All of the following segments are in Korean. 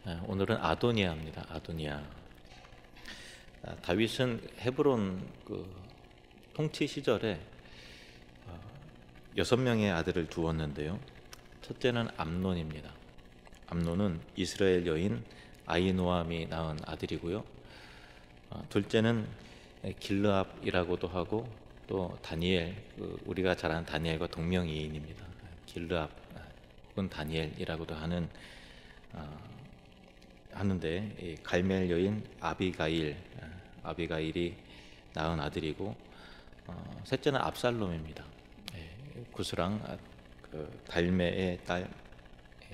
오늘은 아도니아입니다. 아도니아. 다윗은 헤브론 통치 시절에 6명의 아들을 두었는데요. 첫째는 암논입니다. 암논은 이스라엘 여인 아히노암이 낳은 아들이고요. 둘째는 길르압이라고도 하고 또 다니엘, 우리가 잘 아는 다니엘과 동명이인입니다. 길르압 혹은 다니엘이라고도 하는데 이 갈멜 여인 아비가일이 낳은 아들이고, 셋째는 압살롬입니다. 구스랑 달메의 딸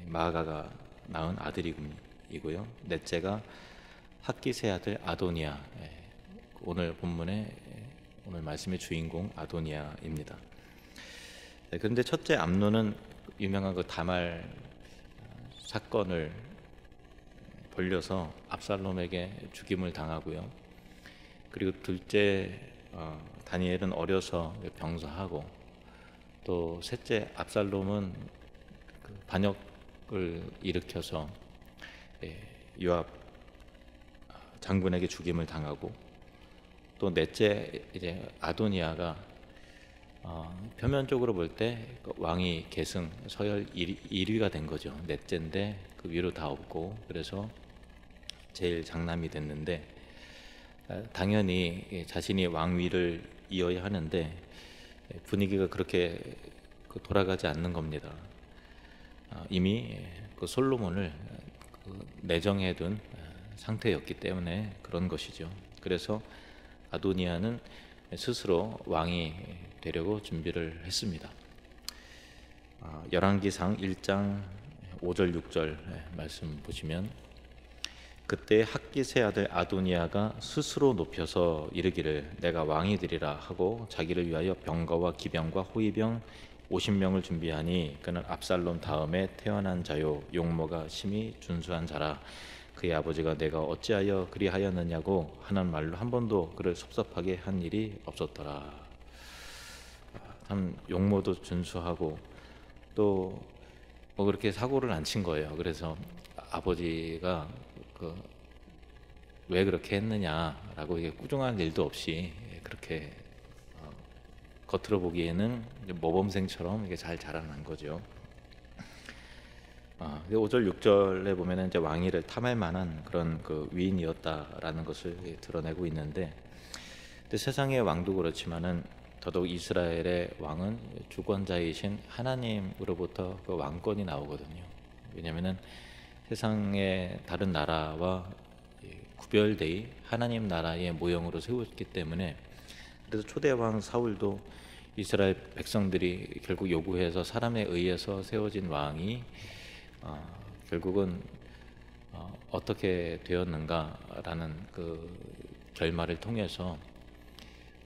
마아가가 낳은 아들이고요. 넷째가 학기세 아들 아도니아, 오늘 본문의 오늘 말씀의 주인공 아도니아입니다. 그런데 첫째 암논은 유명한 다말 사건을 벌려서 압살롬에게 죽임을 당하고요. 그리고 둘째 다니엘은 어려서 병사하고, 또 셋째 압살롬은 반역을 일으켜서 요압 장군에게 죽임을 당하고, 또 넷째 이제 아도니아가 표면적으로 볼 때 왕위 계승 서열 1위가 된 거죠. 넷째인데 그 위로 다 없고, 그래서 제일 장남이 됐는데, 당연히 자신이 왕위를 이어야 하는데 분위기가 그렇게 돌아가지 않는 겁니다. 이미 솔로몬을 내정해둔 상태였기 때문에 그런 것이죠. 그래서 아도니아는 스스로 왕이 되려고 준비를 했습니다. 열왕기상 1장 5절 6절 말씀 보시면, 그때 학기세 아들 아도니아가 스스로 높여서 이르기를 내가 왕이 되리라 하고 자기를 위하여 병거와 기병과 호위병 50명을 준비하니 그는 압살롬 다음에 태어난 자요 용모가 심히 준수한 자라. 그의 아버지가 내가 어찌하여 그리하였느냐고 하는 말로 한 번도 그를 섭섭하게 한 일이 없었더라. 참 용모도 준수하고 또 그렇게 사고를 안 친 거예요. 그래서 아버지가 왜 그렇게 했느냐라고 이게 꾸중한 일도 없이 그렇게 겉으로 보기에는 모범생처럼 이게 잘 자라난 거죠. 5절 6절에 보면은 이제 왕위를 탐할 만한 그런 위인이었다라는 것을 드러내고 있는데, 근데 세상의 왕도 그렇지만은 더더욱 이스라엘의 왕은 주권자이신 하나님으로부터 왕권이 나오거든요. 왜냐하면은 세상의 다른 나라와 구별되이 하나님 나라의 모형으로 세웠기 때문에. 그래서 초대왕 사울도 이스라엘 백성들이 결국 요구해서 사람에 의해서 세워진 왕이 결국은 어떻게 되었는가라는 결말을 통해서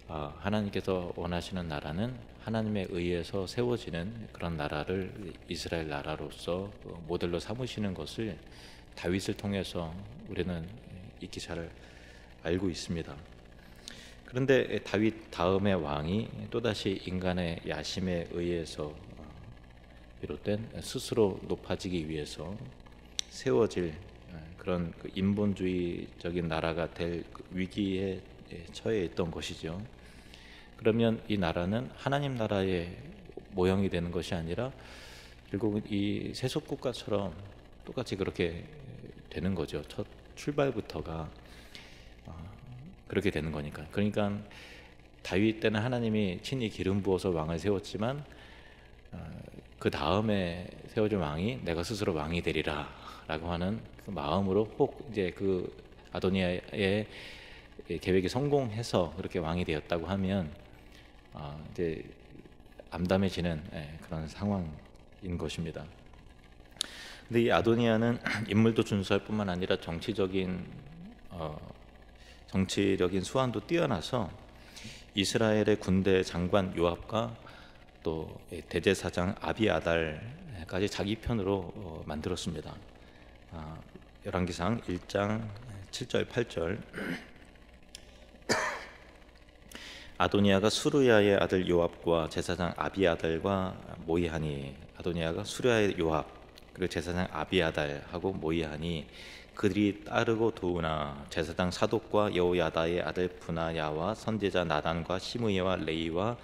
하나님께서 원하시는 나라는 하나님에 의해서 세워지는 그런 나라를 이스라엘 나라로서 모델로 삼으시는 것을 다윗을 통해서 우리는 익히 잘 알고 있습니다. 그런데 다윗 다음의 왕이 또다시 인간의 야심에 의해서 비롯된 스스로 높아지기 위해서 세워질 그런 인본주의적인 나라가 될 위기에 처해 있던 것이죠. 그러면 이 나라는 하나님 나라의 모형이 되는 것이 아니라 결국은 이 세속 국가처럼 똑같이 그렇게 되는 거죠. 첫 출발부터가 그렇게 되는 거니까. 그러니까 다윗 때는 하나님이 친히 기름 부어서 왕을 세웠지만 그 다음에 세워진 왕이 내가 스스로 왕이 되리라 라고 하는 그 마음으로 혹 이제 아도니아의 계획이 성공해서 그렇게 왕이 되었다고 하면 이제 암담해지는 그런 상황인 것입니다. 근데 이 아도니아는 인물도 준수할 뿐만 아니라 정치적인 수완도 뛰어나서 이스라엘의 군대 장관 요압과 또 대제사장 아비아달까지 자기 편으로 만들었습니다. 열왕기상 1장 7절 8절 아도니아가 수르야의 아들 요압과 제사장 아비아달과 모의하니, 아도니아가 수르야의 요압 그리고 제사장 아비아달하고 모이하니 그들이 따르고 도우나 제사장 사독과 여호야다의 아들 분하야와 선지자 나단과 시므이와 레이와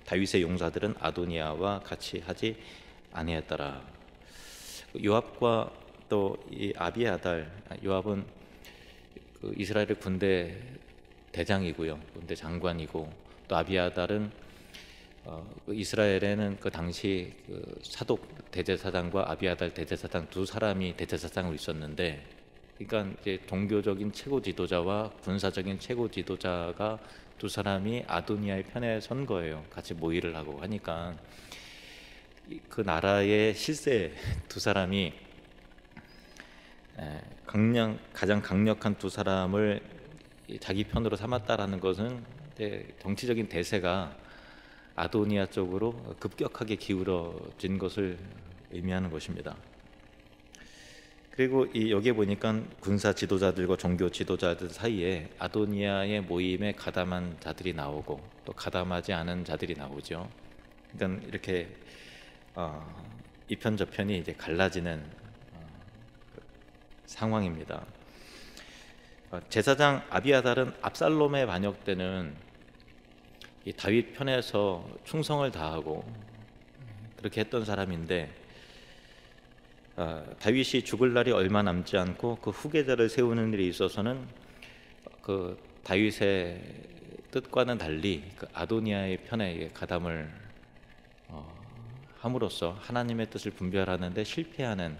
다윗의 용사들은 아도니아와 같이 하지 아니했더라. 요압과 또 이 아비아달, 요압은 그 이스라엘의 군대 대장이고요, 군대 장관이고, 또 아비아달은 그 이스라엘에는 그 당시 그 사독 대제사장과 아비아달 대제사장 두 사람이 대제사장으로 있었는데, 그러니까 이제 종교적인 최고 지도자와 군사적인 최고 지도자가 두 사람이 아도니아의 편에 선 거예요. 같이 모의를 하고 하니까 그 나라의 실세 두 사람이 가장 강력한 두 사람을 자기 편으로 삼았다라는 것은 정치적인 대세가 아도니아 쪽으로 급격하게 기울어진 것을 의미하는 것입니다. 그리고 여기에 보니까 군사 지도자들과 종교 지도자들 사이에 아도니아의 모임에 가담한 자들이 나오고 또 가담하지 않은 자들이 나오죠. 그러니까 이렇게 이편 저편이 이제 갈라지는 상황입니다. 제사장 아비아달은 압살롬의 반역 때는 이 다윗 편에서 충성을 다하고 그렇게 했던 사람인데, 다윗이 죽을 날이 얼마 남지 않고 그 후계자를 세우는 일에 있어서는 그 다윗의 뜻과는 달리 그 아도니아의 편에 가담을 함으로써 하나님의 뜻을 분별하는 데 실패하는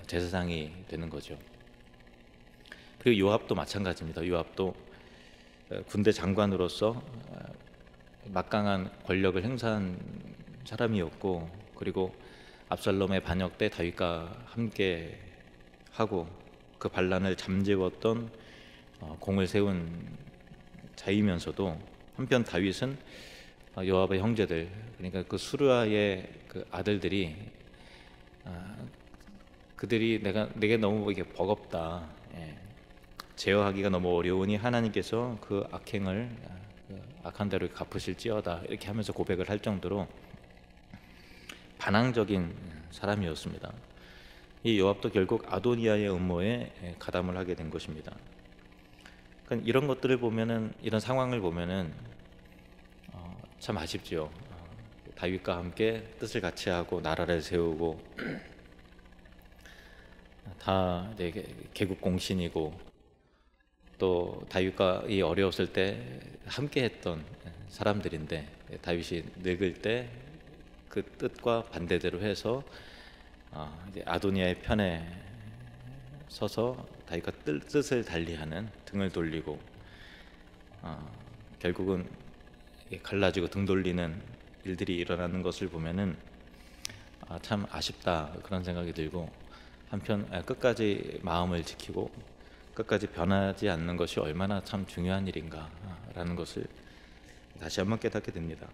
제사장이 되는 거죠. 그리고 요압도 마찬가지입니다. 요압도 군대 장관으로서 막강한 권력을 행사한 사람이었고, 그리고 압살롬의 반역 때 다윗과 함께 하고 그 반란을 잠재웠던 공을 세운 자이면서도, 한편 다윗은 요압의 형제들, 그러니까 그 수르아의 그 아들들이 그들이 내게 너무 이게 버겁다, 제어하기가 너무 어려우니 하나님께서 그 악행을 악한 대로 갚으실지어다, 이렇게 하면서 고백을 할 정도로 반항적인 사람이었습니다. 이 요압도 결국 아도니아의 음모에 가담을 하게 된 것입니다. 그러니까 이런 것들을 보면은, 이런 상황을 보면은 참 아쉽죠. 다윗과 함께 뜻을 같이 하고 나라를 세우고 다 이제 개국공신이고, 또 다윗과 이 어려웠을 때 함께했던 사람들인데, 다윗이 늙을 때 그 뜻과 반대대로 해서 이제 아도니아의 편에 서서 다윗과 뜻을 달리하는, 등을 돌리고 결국은 갈라지고 등 돌리는 일들이 일어나는 것을 보면은 참 아쉽다, 그런 생각이 들고, 한편 끝까지 마음을 지키고 끝까지 변하지 않는 것이 얼마나 참 중요한 일인가라는 것을 다시 한번 깨닫게 됩니다.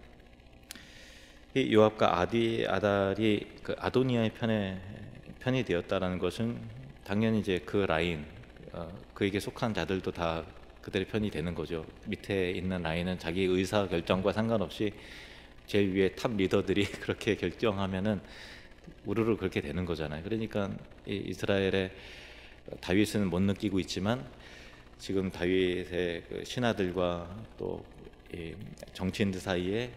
이 요압과 아비아달이 그 아도니아의 편이 되었다라는 것은 당연히 이제 그 라인, 그에게 속한 자들도 다 그들의 편이 되는 거죠. 밑에 있는 라인은 자기 의사 결정과 상관없이 제일 위에 탑 리더들이 그렇게 결정하면은 우르르 그렇게 되는 거잖아요. 그러니까 이스라엘의 다윗은 못 느끼고 있지만, 지금 다윗의 그 신하들과 또 정치인들 사이에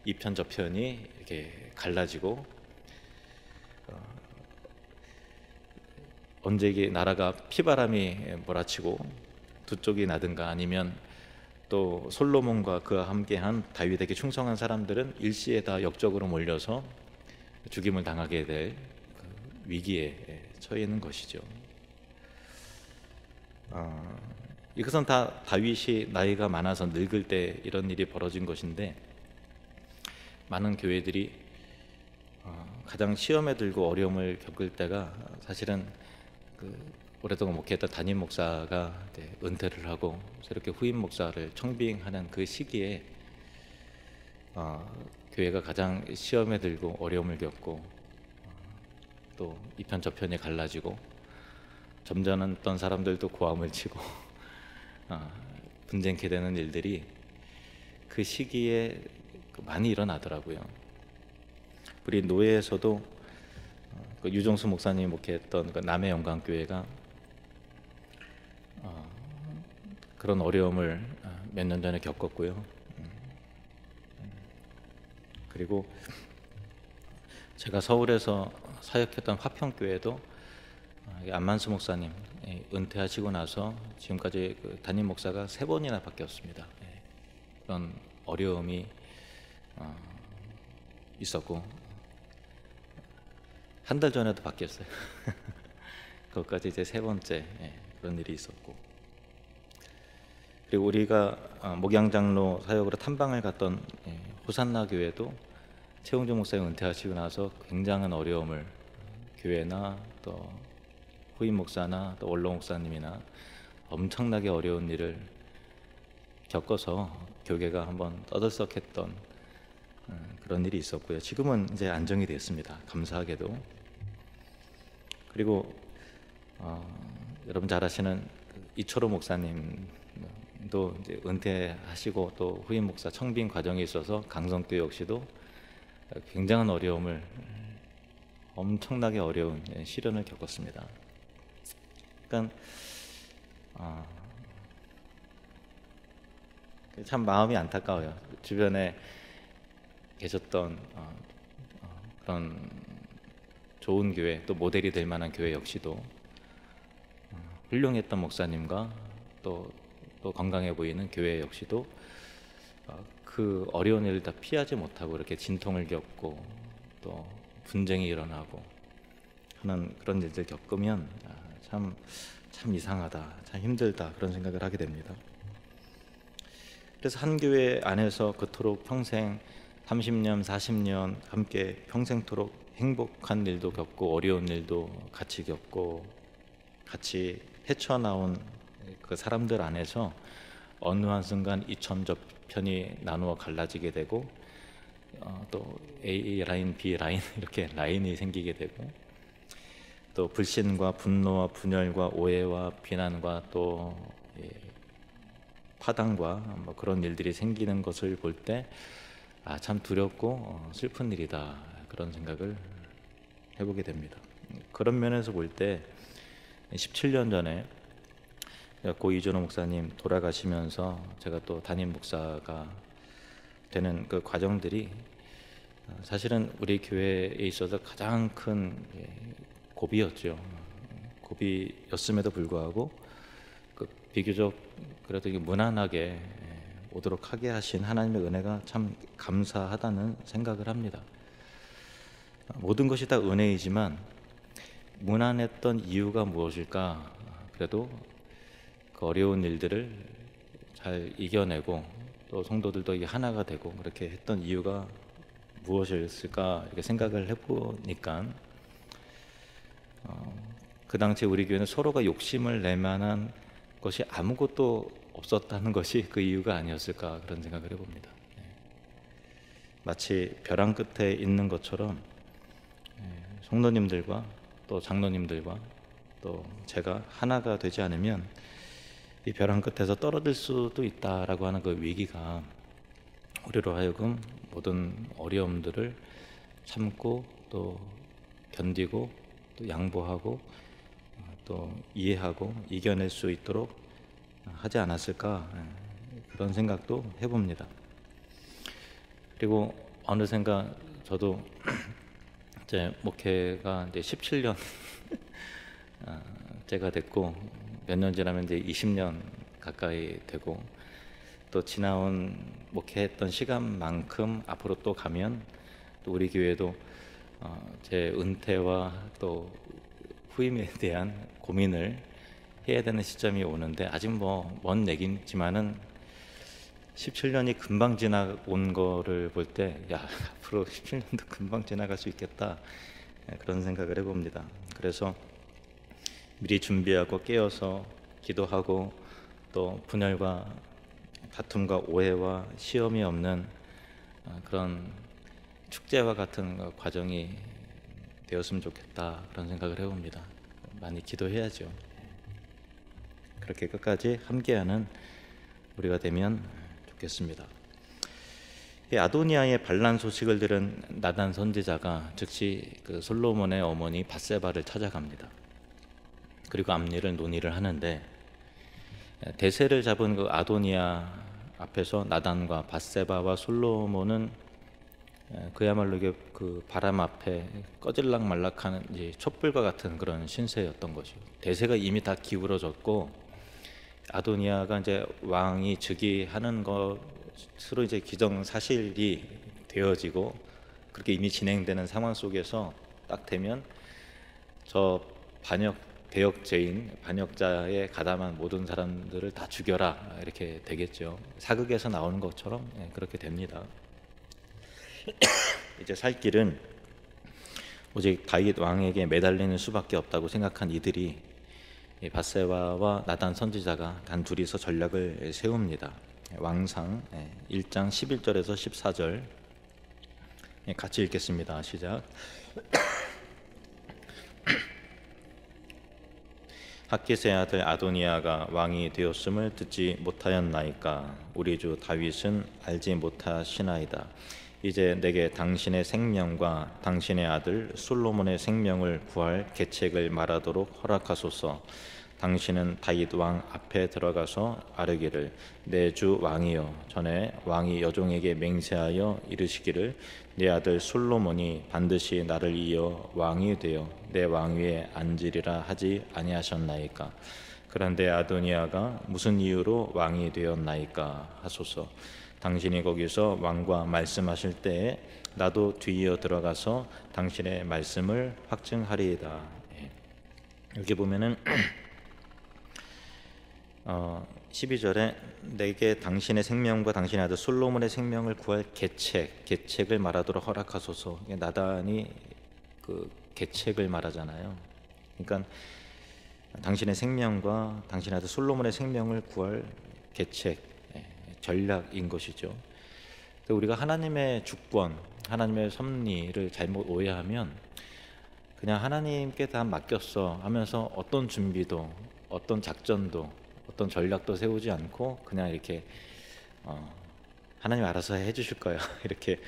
이편 저편이 이렇게 갈라지고, 언제 이게 나라가 피바람이 몰아치고 두 쪽이 나든가, 아니면 또 솔로몬과 그와 함께한 다윗에게 충성한 사람들은 일시에 다 역적으로 몰려서 죽임을 당하게 될 그 위기에 처해 있는 것이죠. 이것은 다 다윗이 나이가 많아서 늙을 때 이런 일이 벌어진 것인데, 많은 교회들이 가장 시험에 들고 어려움을 겪을 때가 사실은 그 오랫동안 목회했던 담임 목사가 은퇴를 하고 새롭게 후임 목사를 청빙하는 그 시기에 교회가 가장 시험에 들고 어려움을 겪고, 또 이편 저편이 갈라지고 점잖았던 사람들도 고함을 치고 분쟁케 되는 일들이 그 시기에 많이 일어나더라고요. 우리 노예에서도 그 유종수 목사님이 목회했던 그 남해 영광교회가 그런 어려움을 몇 년 전에 겪었고요. 그리고 제가 서울에서 사역했던 화평교회도 안만수 목사님 은퇴하시고 나서 지금까지 그 담임 목사가 3번이나 바뀌었습니다. 그런 어려움이 있었고 한 달 전에도 바뀌었어요. 그것까지 이제 3번째 그런 일이 있었고, 그리고 우리가 목양장로 사역으로 탐방을 갔던 호산나 교회도 최홍준 목사님 은퇴하시고 나서 굉장한 어려움을 교회나 또 후임 목사나 또 원로 목사님이나 엄청나게 어려운 일을 겪어서 교계가 한번 떠들썩했던 그런 일이 있었고요. 지금은 이제 안정이 됐습니다. 감사하게도. 그리고 여러분 잘 아시는 이철호 목사님도 이제 은퇴하시고 또 후임 목사 청빙 과정에 있어서 강성교회 역시도 굉장한 어려움을, 엄청나게 어려운 시련을 겪었습니다. 그러니까 참 마음이 안타까워요. 주변에 계셨던 그런 좋은 교회, 또 모델이 될 만한 교회 역시도 훌륭했던 목사님과 또 건강해 보이는 교회 역시도 그 어려운 일을 다 피하지 못하고 이렇게 진통을 겪고 또 분쟁이 일어나고 하는 그런 일들 겪으면 참 이상하다, 참 힘들다, 그런 생각을 하게 됩니다. 그래서 한 교회 안에서 그토록 평생 30년, 40년 함께 평생토록 행복한 일도 겪고 어려운 일도 같이 겪고 같이 헤쳐나온 그 사람들 안에서 어느 한순간 이천저편이 나누어 갈라지게 되고 또 A 라인, B 라인 이렇게 라인이 생기게 되고 또 불신과 분노와 분열과 오해와 비난과 또 파당과 뭐 그런 일들이 생기는 것을 볼 때 참 두렵고 슬픈 일이다, 그런 생각을 해보게 됩니다. 그런 면에서 볼 때 17년 전에 고 이준호 목사님 돌아가시면서 제가 또 담임 목사가 되는 그 과정들이 사실은 우리 교회에 있어서 가장 큰 고비였죠. 고비였음에도 불구하고 그 비교적 그래도 이게 무난하게 오도록 하게 하신 하나님의 은혜가 참 감사하다는 생각을 합니다. 모든 것이 다 은혜이지만 무난했던 이유가 무엇일까? 그래도 그 어려운 일들을 잘 이겨내고 또 성도들도 이게 하나가 되고 그렇게 했던 이유가 무엇이었을까 이렇게 생각을 해보니까 그 당시 우리 교회는 서로가 욕심을 낼 만한 것이 아무것도 없었다는 것이 그 이유가 아니었을까, 그런 생각을 해봅니다. 마치 벼랑 끝에 있는 것처럼 성도님들과 또 장로님들과 또 제가 하나가 되지 않으면 이 벼랑 끝에서 떨어질 수도 있다라고 하는 그 위기가 우리로 하여금 모든 어려움들을 참고 또 견디고 또 양보하고 또 이해하고 이겨낼 수 있도록 하지 않았을까, 그런 생각도 해봅니다. 그리고 어느샌가 저도 이제 목회가 이제 17년 제가 됐고 몇 년 지나면 이제 20년 가까이 되고 또 지나온 목회했던 시간만큼 앞으로 또 가면 또 우리 교회도 제 은퇴와 또 후임에 대한 고민을 해야 되는 시점이 오는데 아직 뭐 먼 얘기지만은 17년이 금방 지나온 거를 볼 때 야, 앞으로 17년도 금방 지나갈 수 있겠다, 그런 생각을 해봅니다. 그래서 미리 준비하고 깨어서 기도하고 또 분열과 다툼과 오해와 시험이 없는 그런 축제와 같은 과정이 되었으면 좋겠다, 그런 생각을 해봅니다. 많이 기도해야죠. 그렇게 끝까지 함께하는 우리가 되면 좋겠습니다. 이 아도니아의 반란 소식을 들은 나단 선지자가 즉시 그 솔로몬의 어머니 밧세바를 찾아갑니다. 그리고 앞일을 논의를 하는데, 대세를 잡은 그 아도니아 앞에서 나단과 밧세바와 솔로몬은 그야말로 이게 그 바람 앞에 꺼질락 말락하는 이제 촛불과 같은 그런 신세였던 것이요. 대세가 이미 다 기울어졌고, 아도니아가 이제 왕이 즉위하는 것으로 이제 기정사실이 되어지고, 그렇게 이미 진행되는 상황 속에서 딱 되면 저 대역죄인 반역자에 가담한 모든 사람들을 다 죽여라, 이렇게 되겠죠. 사극에서 나오는 것처럼 그렇게 됩니다. 이제 살 길은 오직 다윗 왕에게 매달리는 수밖에 없다고 생각한 이들이 밧세바와 나단 선지자가 단 둘이서 전략을 세웁니다. 왕상 1장 11절에서 14절 같이 읽겠습니다. 시작. 핫깃의 아들 아도니아가 왕이 되었음을 듣지 못하였나이까? 우리 주 다윗은 알지 못하시나이다. 이제 내게 당신의 생명과 당신의 아들 솔로몬의 생명을 구할 계책을 말하도록 허락하소서. 당신은 다윗 왕 앞에 들어가서 아뢰기를, 내 주 왕이여, 전에 왕이 여종에게 맹세하여 이르시기를 내 아들 솔로몬이 반드시 나를 이어 왕이 되어 내 왕위에 앉으리라 하지 아니하셨나이까? 그런데 아도니아가 무슨 이유로 왕이 되었나이까 하소서. 당신이 거기서 왕과 말씀하실 때에 나도 뒤이어 들어가서 당신의 말씀을 확증하리이다. 여기 보면은 12절에 내게 당신의 생명과 당신의 아들 솔로몬의 생명을 구할 계책을 말하도록 허락하소서. 나단이 그 계책을 말하잖아요. 그러니까 당신의 생명과 당신의 아들 솔로몬의 생명을 구할 계책, 전략인 것이죠. 우리가 하나님의 주권, 하나님의 섭리를 잘못 오해하면 그냥 하나님께 다 맡겼어 하면서 어떤 준비도, 어떤 작전도, 어떤 전략도 세우지 않고 그냥 이렇게 하나님 알아서 해주실 거야 이렇게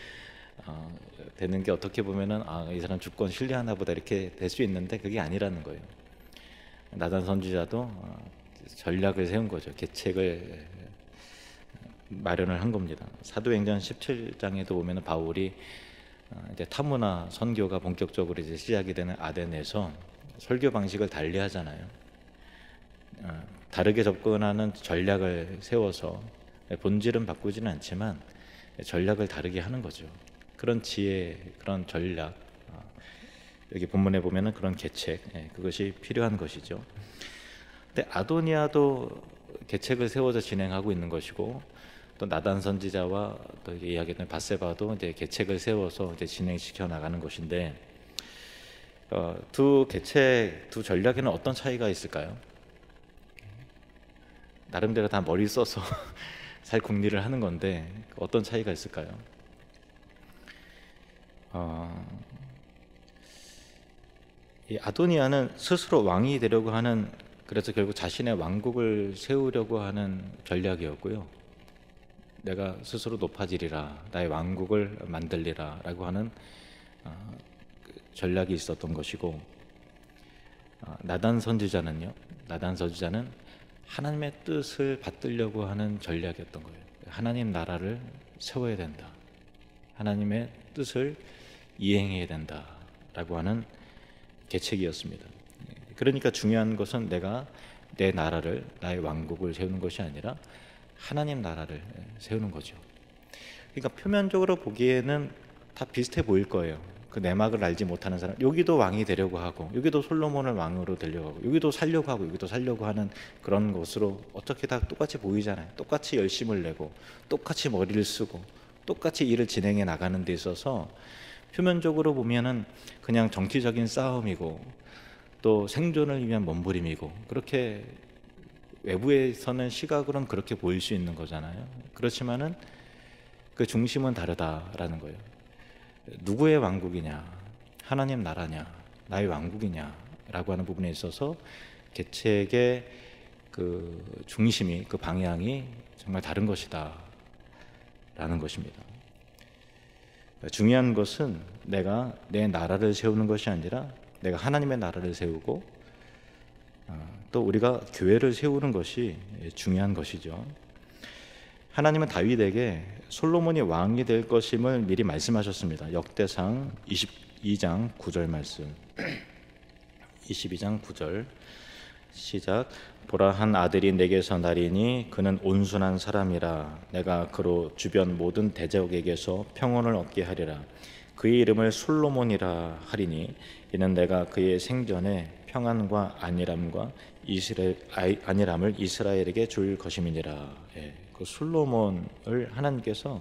되는 게, 어떻게 보면은 이 사람 주권 신뢰하나 보다 이렇게 될 수 있는데 그게 아니라는 거예요. 나단 선지자도 전략을 세운 거죠. 계책을 마련을 한 겁니다. 사도행전 17장에도 보면은 바울이 이제 타문화 선교가 본격적으로 이제 시작이 되는 아덴에서 설교 방식을 달리하잖아요. 다르게 접근하는 전략을 세워서 본질은 바꾸지는 않지만 전략을 다르게 하는 거죠. 그런 지혜, 그런 전략, 여기 본문에 보면은 그런 계책, 그것이 필요한 것이죠. 근데 아도니아도 계책을 세워서 진행하고 있는 것이고, 또 나단 선지자와 또 이야기했던 밧세바도 이제 계책을 세워서 이제 진행시켜 나가는 것인데, 두 계책, 두 전략에는 어떤 차이가 있을까요? 나름대로 다 머리 써서 잘 궁리를 하는 건데 어떤 차이가 있을까요? 이 아도니아는 스스로 왕이 되려고 하는, 그래서 결국 자신의 왕국을 세우려고 하는 전략이었고요. 내가 스스로 높아지리라, 나의 왕국을 만들리라 라고 하는 전략이 있었던 것이고, 나단 선지자는 하나님의 뜻을 받들려고 하는 전략이었던 거예요. 하나님 나라를 세워야 된다, 하나님의 뜻을 이행해야 된다 라고 하는 계책이었습니다. 그러니까 중요한 것은 내가 내 나라를, 나의 왕국을 세우는 것이 아니라 하나님 나라를 세우는 거죠. 그러니까 표면적으로 보기에는 다 비슷해 보일 거예요. 그 내막을 알지 못하는 사람, 여기도 왕이 되려고 하고, 여기도 솔로몬을 왕으로 되려고 하고, 여기도 살려고 하고, 여기도 살려고 하는 그런 것으로 어떻게 다 똑같이 보이잖아요. 똑같이 열심을 내고, 똑같이 머리를 쓰고, 똑같이 일을 진행해 나가는 데 있어서 표면적으로 보면은 그냥 정치적인 싸움이고, 또 생존을 위한 몸부림이고, 그렇게 외부에서는 시각으로는 그렇게 보일 수 있는 거잖아요. 그렇지만은 그 중심은 다르다라는 거예요. 누구의 왕국이냐, 하나님 나라냐, 나의 왕국이냐 라고 하는 부분에 있어서 계책의 그 중심이, 그 방향이 정말 다른 것이다 라는 것입니다. 중요한 것은 내가 내 나라를 세우는 것이 아니라 내가 하나님의 나라를 세우고 또 우리가 교회를 세우는 것이 중요한 것이죠. 하나님은 다윗에게 솔로몬이 왕이 될 것임을 미리 말씀하셨습니다. 역대상 22장 9절 말씀. 22장 9절 시작. 보라, 한 아들이 내게서 나리니 그는 온순한 사람이라. 내가 그로 주변 모든 대적에게서 평온을 얻게 하리라. 그의 이름을 솔로몬이라 하리니 이는 내가 그의 생전에 평안과 안일함을 이스라엘에게 줄 것임이니라. 그 솔로몬을 하나님께서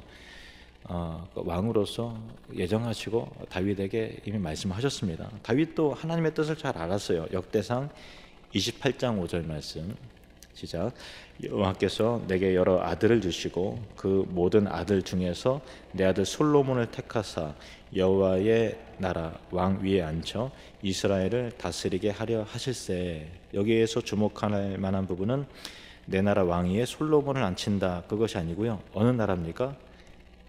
왕으로서 예정하시고 다윗에게 이미 말씀하셨습니다. 다윗도 하나님의 뜻을 잘 알았어요. 역대상 28장 5절 말씀 시작. 여호와께서 내게 여러 아들을 주시고 그 모든 아들 중에서 내 아들 솔로몬을 택하사 여호와의 나라 왕 위에 앉혀 이스라엘을 다스리게 하려 하실세. 여기에서 주목할 만한 부분은 내 나라 왕 위에 솔로몬을 앉힌다, 그것이 아니고요. 어느 나라입니까?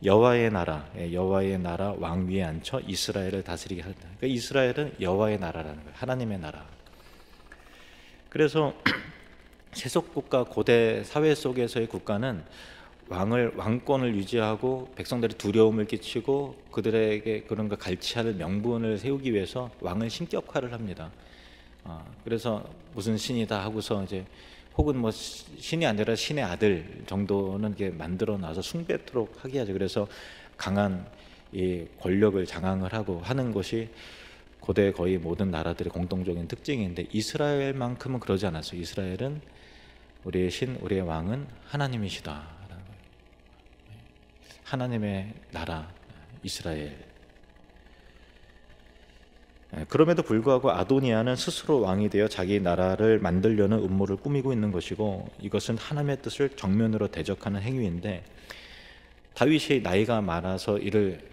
여호와의 나라, 여호와의 나라 왕 위에 앉혀 이스라엘을 다스리게 한다. 그러니까 이스라엘은 여호와의 나라라는 거예요. 하나님의 나라. 그래서 세속국가 고대 사회 속에서의 국가는 왕권을 유지하고 백성들의 두려움을 끼치고 그들에게 그런 거 갈취할 명분을 세우기 위해서 왕을 신격화를 합니다. 그래서 무슨 신이다 하고서 이제 혹은 뭐 신이 아니라 신의 아들 정도는 이렇게 만들어 놔서 숭배토록 하게 하죠. 그래서 강한 이 권력을 장악을 하고 하는 것이 고대 거의 모든 나라들의 공통적인 특징인데 이스라엘만큼은 그러지 않았어요. 이스라엘은 우리의 신, 우리의 왕은 하나님이시다. 하나님의 나라 이스라엘. 그럼에도 불구하고 아도니아는 스스로 왕이 되어 자기 나라를 만들려는 음모를 꾸미고 있는 것이고 이것은 하나님의 뜻을 정면으로 대적하는 행위인데 다윗이 나이가 많아서 이를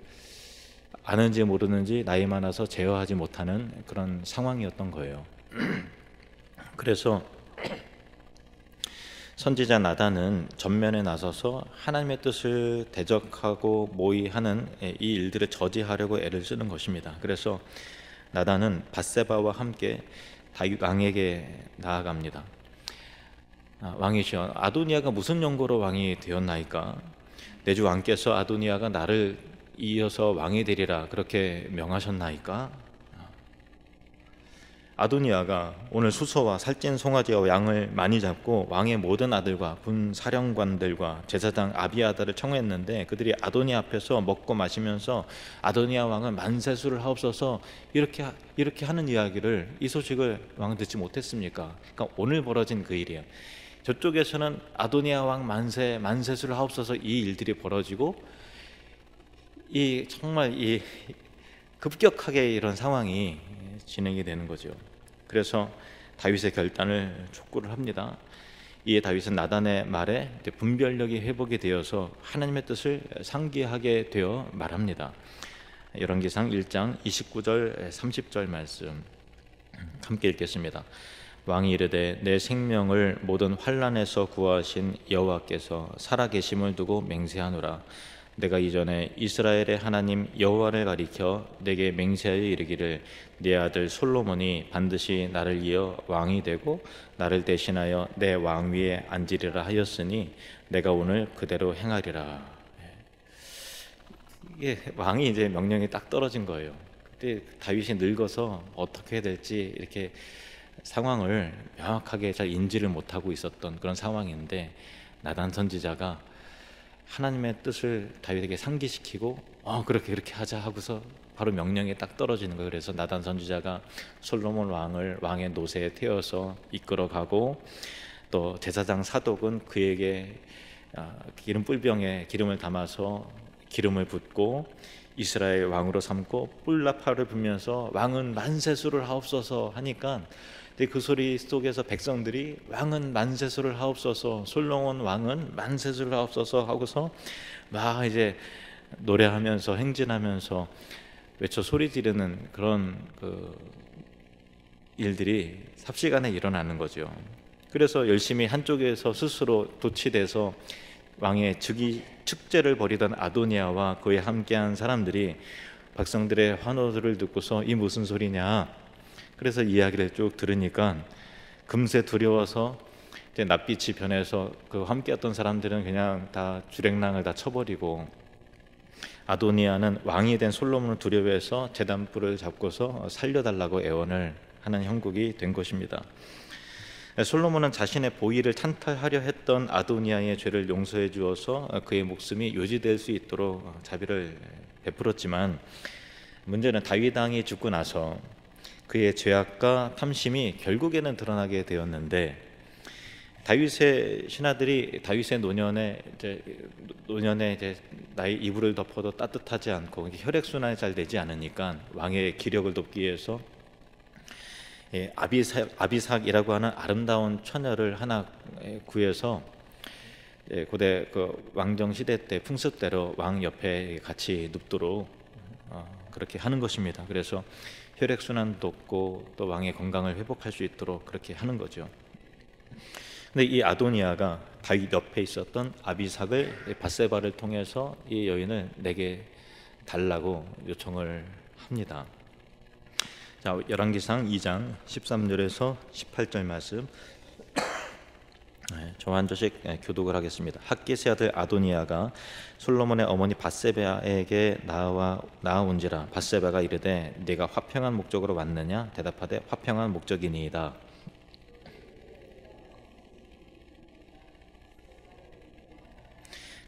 아는지 모르는지 나이 많아서 제어하지 못하는 그런 상황이었던 거예요. 그래서 선지자 나단은 전면에 나서서 하나님의 뜻을 대적하고 모의하는 이 일들을 저지하려고 애를 쓰는 것입니다. 그래서 나단은 밧세바와 함께 다윗 왕에게 나아갑니다. 왕이시여, 아도니아가 무슨 연고로 왕이 되었나이까? 내 주 왕께서 아도니아가 나를 이어서 왕이 되리라 그렇게 명하셨나이까? 아도니아가 오늘 수소와 살찐 송아지와 양을 많이 잡고 왕의 모든 아들과 군 사령관들과 제사장 아비아다를 청했는데 그들이 아도니아 앞에서 먹고 마시면서 아도니아 왕은 만세수를 하옵소서 이렇게 하는 이야기를, 이 소식을 왕은 듣지 못했습니까? 그러니까 오늘 벌어진 그 일이에요. 저쪽에서는 아도니아 왕 만세수를 하옵소서 이 일들이 벌어지고 정말 급격하게 이런 상황이 진행이 되는 거죠. 그래서 다윗의 결단을 촉구를 합니다. 이에 다윗은 나단의 말에 분별력이 회복이 되어서 하나님의 뜻을 상기하게 되어 말합니다. 열왕기상 1장 29절 30절 말씀 함께 읽겠습니다. 왕이 이르되 내 생명을 모든 환난에서 구하신 여호와께서 살아계심을 두고 맹세하노라. 내가 이전에 이스라엘의 하나님 여호와를 가리켜 내게 맹세하여 이르기를 네 아들 솔로몬이 반드시 나를 이어 왕이 되고 나를 대신하여 내 왕 위에 앉으리라 하였으니 내가 오늘 그대로 행하리라. 이게 왕이 이제 명령이 딱 떨어진 거예요. 그때 다윗이 늙어서 어떻게 해야 될지 이렇게 상황을 명확하게 잘 인지를 못하고 있었던 그런 상황인데 나단 선지자가 하나님의 뜻을 다윗에게 상기시키고 그렇게 하자 하고서 바로 명령이 딱 떨어지는 거예요. 그래서 나단 선지자가 솔로몬 왕을 왕의 노새에 태워서 이끌어가고 또 제사장 사독은 그에게 기름 뿔병에 기름을 담아서 기름을 붓고 이스라엘 왕으로 삼고 뿔나팔을 불면서 왕은 만세수를 하옵소서 하니까 그 소리 속에서 백성들이 왕은 만세수를 하옵소서, 솔로몬 왕은 만세수를 하옵소서 하고서 막 이제 노래하면서 행진하면서 외쳐 소리 지르는 그런 일들이 삽시간에 일어나는 거죠. 그래서 열심히 한쪽에서 스스로 도취돼서 왕의 즉위 축제를 벌이던 아도니아와 그에 함께한 사람들이 백성들의 환호를 듣고서 이 무슨 소리냐, 그래서 이야기를 쭉 들으니까 금세 두려워서 이제 낯빛이 변해서 그 함께했던 사람들은 그냥 다 주랭랑을 다 쳐버리고, 아도니아는 왕이 된 솔로몬을 두려워해서 제단불을 잡고서 살려달라고 애원을 하는 형국이 된 것입니다. 솔로몬은 자신의 보위를 찬탈하려 했던 아도니아의 죄를 용서해 주어서 그의 목숨이 유지될 수 있도록 자비를 베풀었지만, 문제는 다윗 왕이 죽고 나서 그의 죄악과 탐심이 결국에는 드러나게 되었는데, 다윗의 신하들이 다윗의 노년에 이제 나의 이불을 덮어도 따뜻하지 않고 혈액 순환이 잘 되지 않으니까 왕의 기력을 돕기 위해서 아비삭이라고 하는 아름다운 처녀를 하나 구해서 고대 그 왕정 시대 때 풍습대로 왕 옆에 같이 눕도록 그렇게 하는 것입니다. 그래서 혈액 순환도 돕고 또 왕의 건강을 회복할 수 있도록 그렇게 하는 거죠. 근데 이 아도니아가 다윗 옆에 있었던 아비삭을 밧세바를 통해서 이 여인을 내게 달라고 요청을 합니다. 자, 열왕기상 2장 13절에서 18절 말씀 저와 한 절씩 교독을 하겠습니다. 핫깃의 아들 아도니아가 솔로몬의 어머니 밧세바에게 나아온지라. 밧세바가 이르되 네가 화평한 목적으로 왔느냐? 대답하되 화평한 목적이니이다.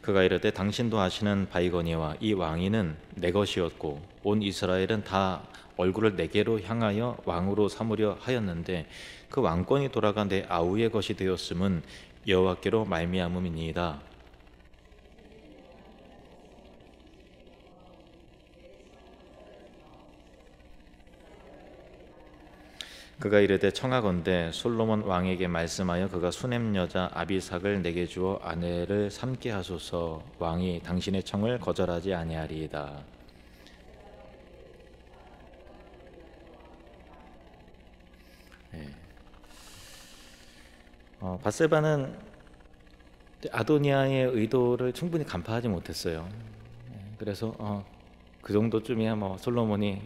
그가 이르되 당신도 아시는 바이거니와 이 왕위는 내 것이었고 온 이스라엘은 다 얼굴을 내게로 향하여 왕으로 삼으려 하였는데 그 왕권이 돌아가 내 아우의 것이 되었음은 여호와께로 말미암음이니이다. 그가 이르되 청하건대 솔로몬 왕에게 말씀하여 그가 수냄 여자 아비삭을 내게 주어 아내를 삼게 하소서. 왕이 당신의 청을 거절하지 아니하리이다. 밧세바는 아도니아의 의도를 충분히 간파하지 못했어요. 그래서 그 정도쯤이야 뭐 솔로몬이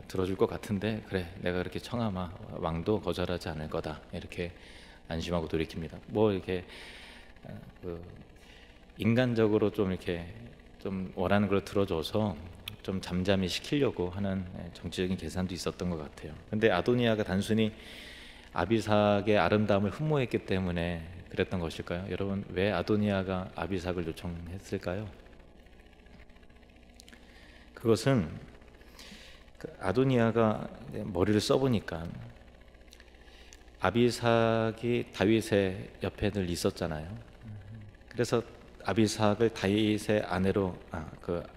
들어줄 것 같은데, 그래 내가 그렇게 청하마 왕도 거절하지 않을 거다, 이렇게 안심하고 돌이킵니다. 뭐 이렇게 인간적으로 좀 이렇게 좀 원하는 걸 들어줘서 좀 잠잠히 시키려고 하는 정치적인 계산도 있었던 것 같아요. 근데 아도니아가 단순히 아비삭의 아름다움을 흠모했기 때문에 그랬던 것일까요? 여러분, 왜 아도니아가 아비삭을 요청했을까요? 그것은 아도니아가 머리를 써보니까 아비삭이 다윗의 옆에 늘 있었잖아요. 그래서 아비삭을 다윗의 아내로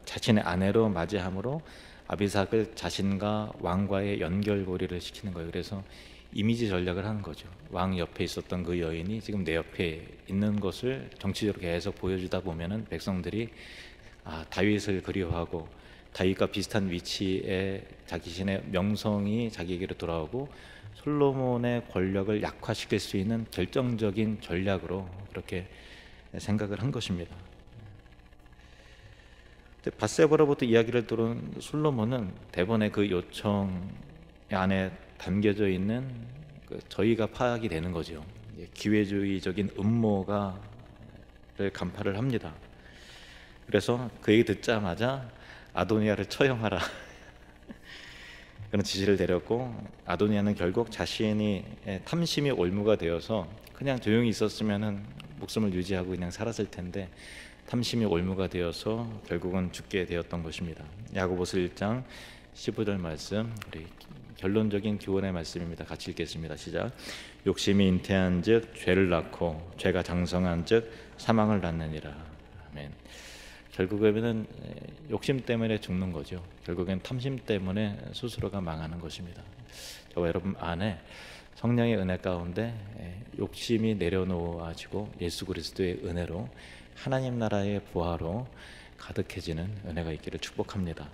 자신의 아내로 맞이함으로 아비삭을 자신과 왕과의 연결고리를 시키는 거예요. 그래서 이미지 전략을 하는 거죠. 왕 옆에 있었던 그 여인이 지금 내 옆에 있는 것을 정치적으로 계속 보여주다 보면은 백성들이 다윗을 그리워하고 다윗과 비슷한 위치에 자신의 명성이 자기에게로 돌아오고 솔로몬의 권력을 약화시킬 수 있는 결정적인 전략으로 그렇게 생각을 한 것입니다. 밧세바로부터 이야기를 들은 솔로몬은 대번에 그 요청 안에 담겨져 있는 저희가 파악이 되는 거죠. 기회주의적인 음모를 간파를 합니다. 그래서 그 얘기 듣자마자 아도니아를 처형하라 그런 지시를 내렸고, 아도니아는 결국 자신이 탐심이 올무가 되어서 그냥 조용히 있었으면은 목숨을 유지하고 그냥 살았을 텐데 탐심이 올무가 되어서 결국은 죽게 되었던 것입니다. 야고보서 1장 15절 말씀, 우리 결론적인 교훈의 말씀입니다. 같이 읽겠습니다. 시작. 욕심이 잉태한즉 죄를 낳고 죄가 장성한즉 사망을 낳느니라. 아멘. 결국에는 욕심 때문에 죽는 거죠. 결국엔 탐심 때문에 스스로가 망하는 것입니다. 저와 여러분 안에 성령의 은혜 가운데 욕심이 내려놓아지고 예수 그리스도의 은혜로 하나님 나라의 부하로 가득해지는 은혜가 있기를 축복합니다.